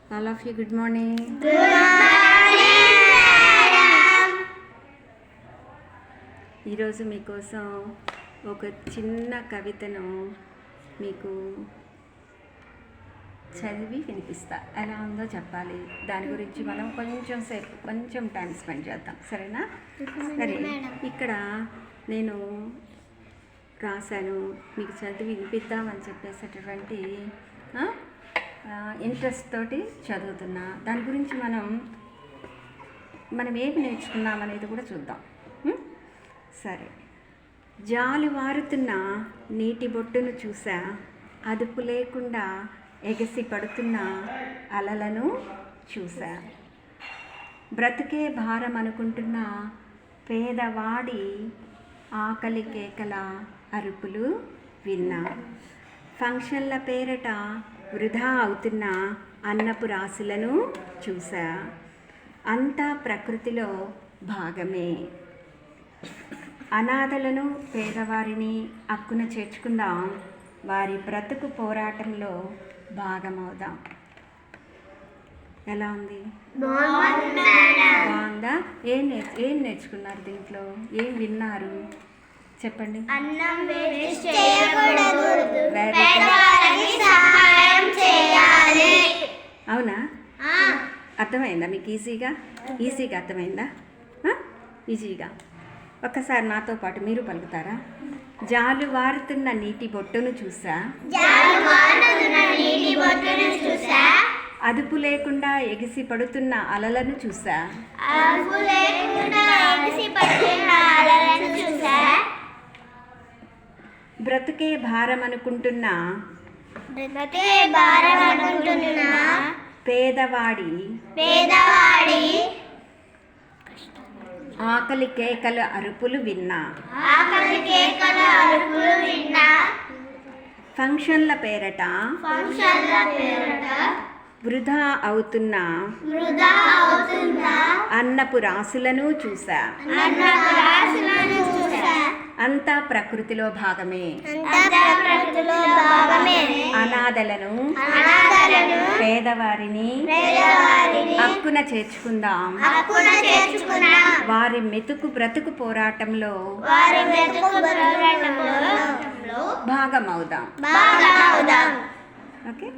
All of you, good morning. Good morning, madam. ఈరోజు మీకోసం ఒక చిన్న కవితను మీకు చదివి వినిపిస్తా. ఎలా ఉందో చెప్పాలి. దాని గురించి మనం కొంచెం టైం స్పెండ్ చేద్దాం, సరేనా? సరే, ఇక్కడ నేను రాశాను, మీకు చదివి వినిపిద్దామని చెప్పేసేటటువంటి ఇంట్రెస్ట్ తోటి చదువుతున్నా. దాని గురించి మనం ఏమి నేర్చుకున్నాం అనేది కూడా చూద్దాం. సరే, జాలువారుతున్న నీటి బొట్టును చూసా, అదుపు లేకుండా ఎగసి పడుతున్న అలలను చూసా, బ్రతుకే భారం అనుకుంటున్న పేదవాడి ఆకలి కేకల అరుపులు విన్నా, ఫంక్షన్ల పేరట వృధా అవుతున్న అన్నపు రాశులను చూసా, అంతా ప్రకృతిలో భాగమే. అనాథలను పేదవారిని అక్కున చేర్చుకుందాం, వారి బ్రతుకు పోరాటంలో భాగమవుదాం. ఎలా ఉంది? బాగుందా? ఏం నేర్చుకున్నారు దీంట్లో? ఏం విన్నారు చెప్పండి. అన్నం వేస్ట్ చేయకూడదు, పేదవారికి సహాయం చేయాలి. అవునా? అర్థమైందా మీకు? ఈజీగా అర్థమైందా? ఈజీగా ఒక్కసారి నాతో పాటు మీరు పలుకుతారా? జాలువారుతున్న నీటి బొట్టును చూసా, అదుపు లేకుండా ఎగిసి పడుతున్న అలలను చూసా, బ్రతుకే భారం అనుకుంటున్న పేదవాడి ఆకలి కేకల అరుపులు విన్నా, ఫంక్షన్ల పేరట వృధా అవుతున్న అన్నపు రాశులను చూసా, అంతా ప్రకృతిలో భాగమే. అనాథలను పేదవారిని హక్కున చేర్చుకుందాం, వారి బ్రతుకు పోరాటంలో భాగమవుదాం. ఓకే.